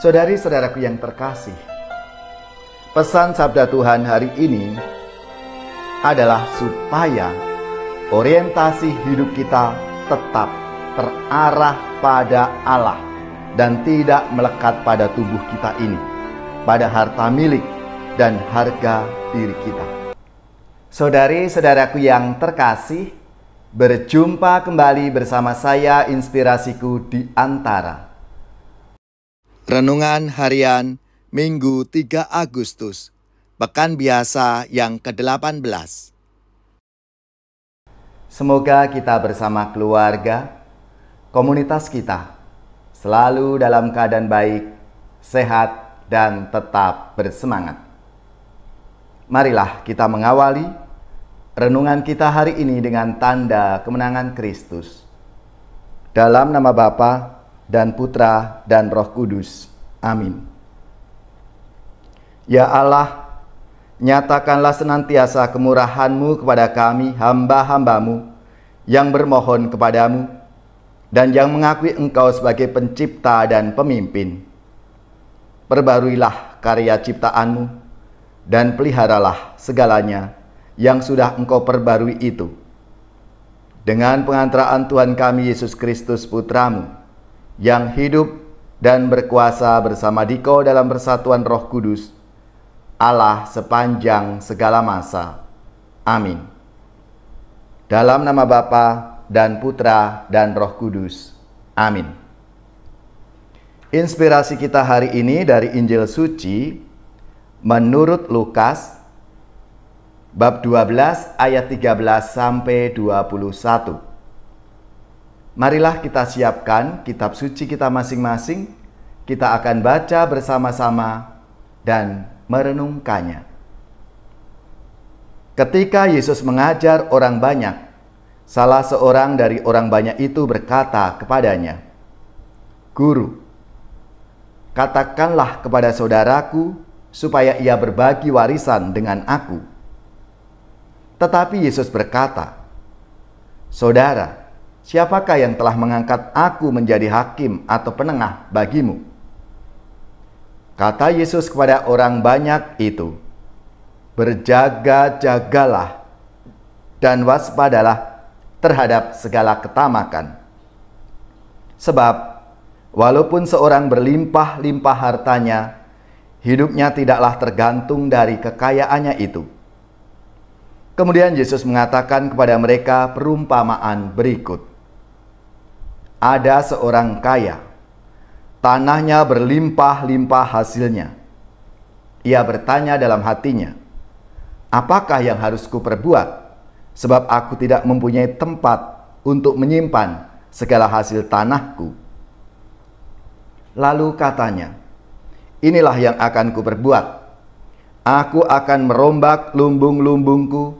Saudari-saudaraku yang terkasih, pesan sabda Tuhan hari ini adalah supaya orientasi hidup kita tetap terarah pada Allah dan tidak melekat pada tubuh kita ini, pada harta milik dan harga diri kita. Saudari-saudaraku yang terkasih, berjumpa kembali bersama saya Inspirasiku di Antara. Renungan Harian Minggu 3 Agustus, Pekan Biasa yang ke-18. Semoga kita bersama keluarga, komunitas kita, selalu dalam keadaan baik, sehat, dan tetap bersemangat. Marilah kita mengawali renungan kita hari ini dengan tanda kemenangan Kristus. Dalam nama Bapa dan Putra dan Roh Kudus. Amin. Ya Allah, nyatakanlah senantiasa kemurahan-Mu kepada kami, hamba-hamba-Mu, yang bermohon kepadamu, dan yang mengakui Engkau sebagai pencipta dan pemimpin. Perbaruilah karya ciptaan-Mu, dan peliharalah segalanya yang sudah Engkau perbarui itu. Dengan pengantaraan Tuhan kami Yesus Kristus Putra-Mu, yang hidup dan berkuasa bersama Dikau dalam persatuan Roh Kudus, Allah sepanjang segala masa. Amin. Dalam nama Bapa dan Putra dan Roh Kudus. Amin. Inspirasi kita hari ini dari Injil Suci menurut Lukas bab 12 ayat 13 sampai 21. Marilah kita siapkan kitab suci kita masing-masing. Kita akan baca bersama-sama dan merenungkannya. Ketika Yesus mengajar orang banyak, salah seorang dari orang banyak itu berkata kepadanya, "Guru, katakanlah kepada saudaraku supaya ia berbagi warisan dengan aku." Tetapi Yesus berkata, "Saudara, siapakah yang telah mengangkat aku menjadi hakim atau penengah bagimu?" Kata Yesus kepada orang banyak itu, "Berjaga-jagalah dan waspadalah terhadap segala ketamakan. Sebab walaupun seorang berlimpah-limpah hartanya, hidupnya tidaklah tergantung dari kekayaannya itu." Kemudian Yesus mengatakan kepada mereka perumpamaan berikut. Ada seorang kaya, tanahnya berlimpah-limpah hasilnya. Ia bertanya dalam hatinya, "Apakah yang harus kuperbuat? Sebab aku tidak mempunyai tempat untuk menyimpan segala hasil tanahku." Lalu katanya, "Inilah yang akan kuperbuat. Aku akan merombak lumbung-lumbungku,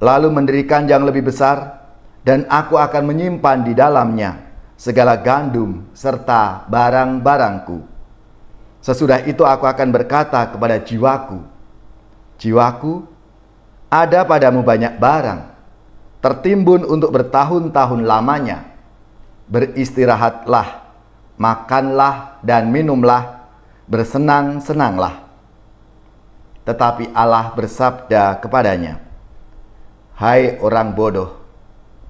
lalu mendirikan yang lebih besar, dan aku akan menyimpan di dalamnya segala gandum serta barang-barangku. Sesudah itu aku akan berkata kepada jiwaku, 'Jiwaku, ada padamu banyak barang, tertimbun untuk bertahun-tahun lamanya. Beristirahatlah, makanlah dan minumlah, bersenang-senanglah.' Tetapi Allah bersabda kepadanya, 'Hai orang bodoh,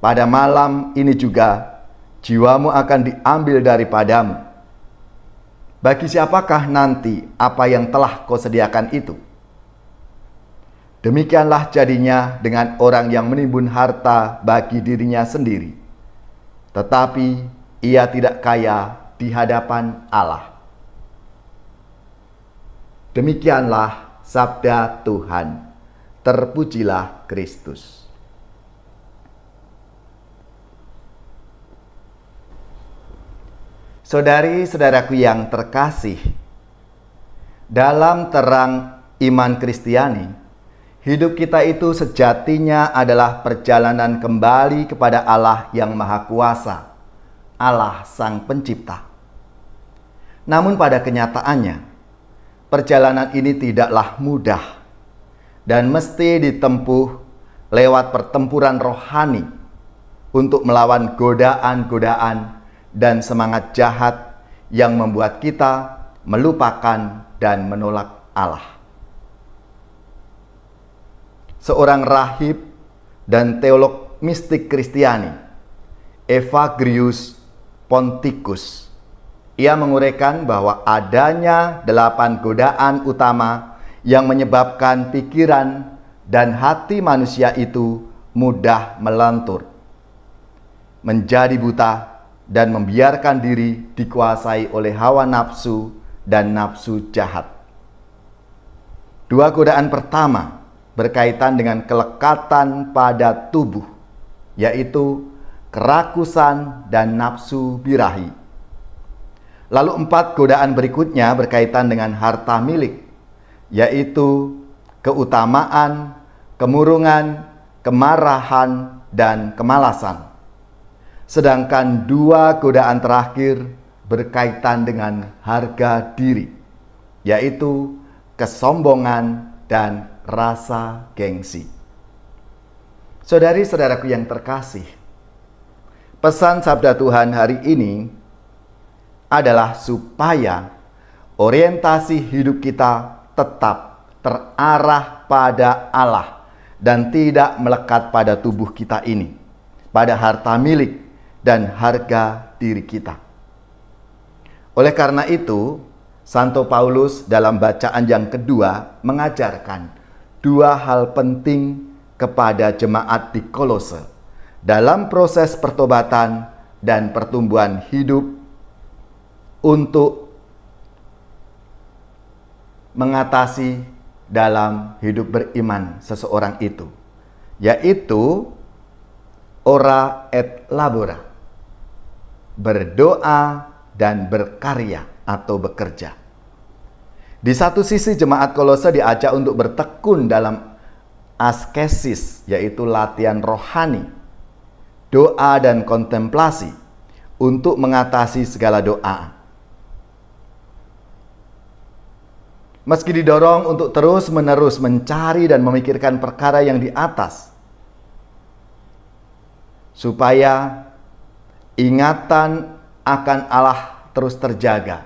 pada malam ini juga jiwamu akan diambil daripadamu. Bagi siapakah nanti apa yang telah kau sediakan itu?' Demikianlah jadinya dengan orang yang menimbun harta bagi dirinya sendiri, tetapi ia tidak kaya di hadapan Allah." Demikianlah sabda Tuhan. Terpujilah Kristus. Saudari-saudaraku yang terkasih, dalam terang iman Kristiani, hidup kita itu sejatinya adalah perjalanan kembali kepada Allah yang Maha Kuasa, Allah Sang Pencipta. Namun pada kenyataannya, perjalanan ini tidaklah mudah dan mesti ditempuh lewat pertempuran rohani untuk melawan godaan-godaan dan semangat jahat yang membuat kita melupakan dan menolak Allah. Seorang rahib dan teolog mistik Kristiani, Evagrius Ponticus, ia menguraikan bahwa adanya 8 godaan utama yang menyebabkan pikiran dan hati manusia itu mudah melentur, menjadi buta, dan membiarkan diri dikuasai oleh hawa nafsu dan nafsu jahat. 2 godaan pertama berkaitan dengan kelekatan pada tubuh, yaitu kerakusan dan nafsu birahi. Lalu 4 godaan berikutnya berkaitan dengan harta milik, yaitu keutamaan, kemurungan, kemarahan, dan kemalasan. Sedangkan 2 godaan terakhir berkaitan dengan harga diri, yaitu kesombongan dan rasa gengsi. Saudari-saudaraku yang terkasih, pesan sabda Tuhan hari ini adalah supaya orientasi hidup kita tetap terarah pada Allah dan tidak melekat pada tubuh kita ini, pada harta milik dan harga diri kita. Oleh karena itu, Santo Paulus dalam bacaan yang kedua mengajarkan 2 hal penting kepada jemaat di Kolose dalam proses pertobatan dan pertumbuhan hidup untuk mengatasi dalam hidup beriman seseorang itu, yaitu ora et labora, berdoa dan berkarya atau bekerja. Di satu sisi jemaat Kolose diajak untuk bertekun dalam askesis, yaitu latihan rohani, doa dan kontemplasi untuk mengatasi segala doa. Meski didorong untuk terus-menerus mencari dan memikirkan perkara yang di atas, supaya ingatan akan Allah terus terjaga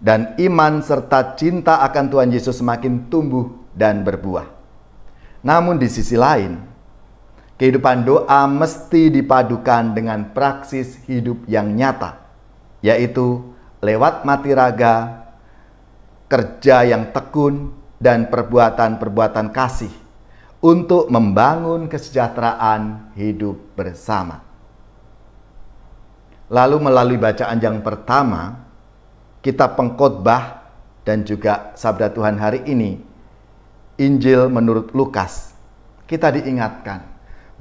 dan iman serta cinta akan Tuhan Yesus semakin tumbuh dan berbuah. Namun di sisi lain, kehidupan doa mesti dipadukan dengan praksis hidup yang nyata, yaitu lewat mati raga, kerja yang tekun, dan perbuatan-perbuatan kasih untuk membangun kesejahteraan hidup bersama. Lalu melalui bacaan yang pertama, kitab pengkhotbah dan juga sabda Tuhan hari ini, Injil menurut Lukas, kita diingatkan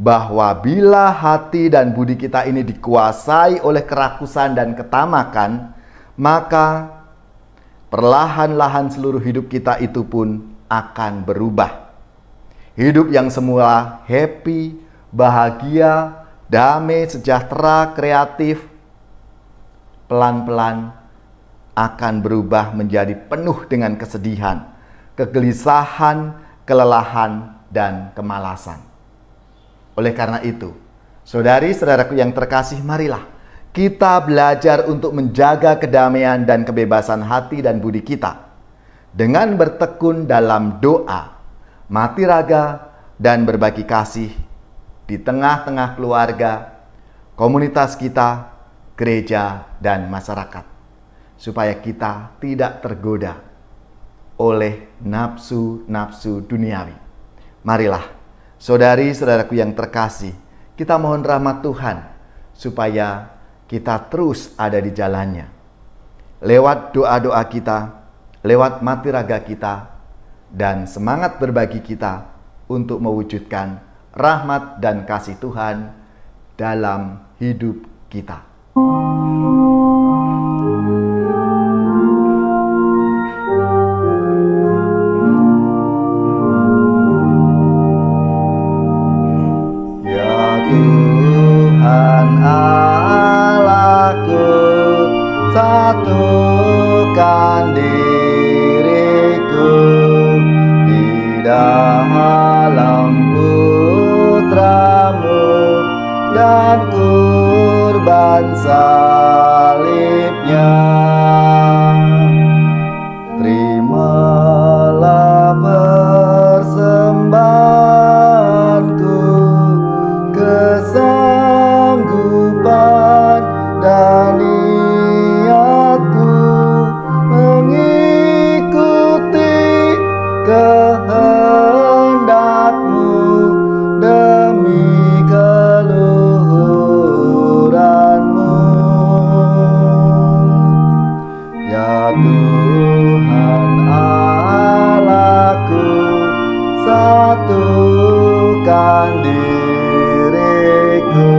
bahwa bila hati dan budi kita ini dikuasai oleh kerakusan dan ketamakan, maka perlahan-lahan seluruh hidup kita itu pun akan berubah. Hidup yang semula happy, bahagia, damai, sejahtera, kreatif, pelan-pelan akan berubah menjadi penuh dengan kesedihan, kegelisahan, kelelahan, dan kemalasan. Oleh karena itu, saudari-saudaraku yang terkasih, marilah kita belajar untuk menjaga kedamaian dan kebebasan hati dan budi kita dengan bertekun dalam doa, mati raga, dan berbagi kasih di tengah-tengah keluarga, komunitas kita, gereja, dan masyarakat, supaya kita tidak tergoda oleh nafsu-nafsu duniawi. Marilah, saudari-saudaraku yang terkasih, kita mohon rahmat Tuhan supaya kita terus ada di jalannya. Lewat doa-doa kita, lewat mati raga kita, dan semangat berbagi kita untuk mewujudkan rahmat dan kasih Tuhan dalam hidup kita. Ya Tuhan Allahku, satukan diriku di dalam Putra-Mu dan kurban salibnya. kehendak-Mu demi keluhuran-Mu. Ya Tuhan Allahku, satukan diriku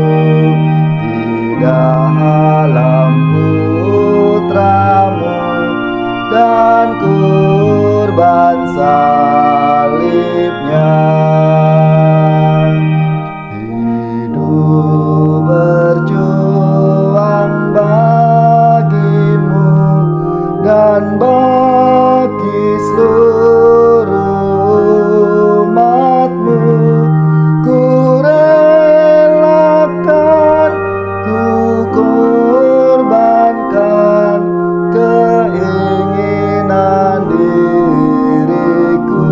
di dalam Putra-Mu dan kurban salibnya. Hidup berjuang bagi-Mu dan bagi seluruh umat-Mu. Ku relakan, ku korbankan keinginan diriku.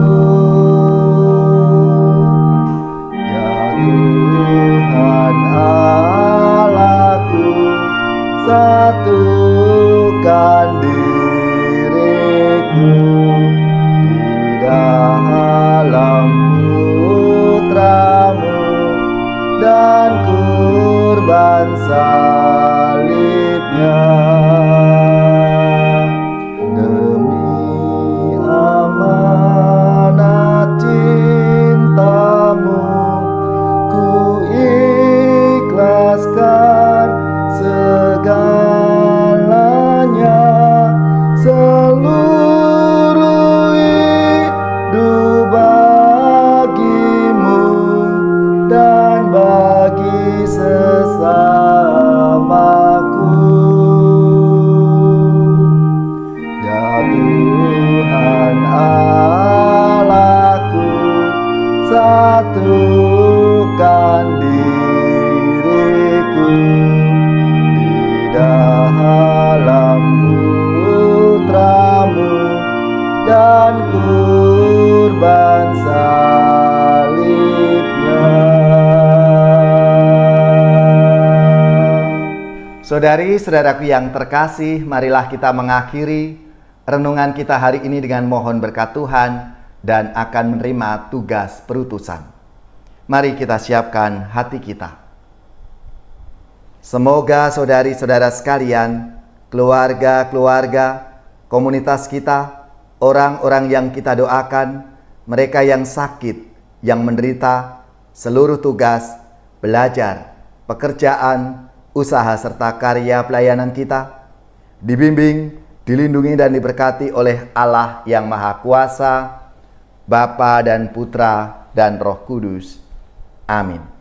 Ya Tuhan Allahku, satukan diriku di dalam Putra-Mu dan kurban salibnya. Demi amanat cinta-Mu, ku ikhlaskan segalanya. Seluruh hidup bagi-Mu dan bagi sesamaku. Ya Tuhan Allahku, satukan diriku di dalam Putra-Mu dan kurban salibnya. Saudari-saudaraku yang terkasih, marilah kita mengakhiri renungan kita hari ini dengan mohon berkat Tuhan dan akan menerima tugas perutusan. Mari kita siapkan hati kita. Semoga saudari-saudara sekalian, keluarga-keluarga, komunitas kita, orang-orang yang kita doakan, mereka yang sakit, yang menderita, seluruh tugas, belajar, pekerjaan, usaha serta karya pelayanan kita, dibimbing, dilindungi dan diberkati oleh Allah yang Maha Kuasa, Bapa dan Putra dan Roh Kudus. Amin.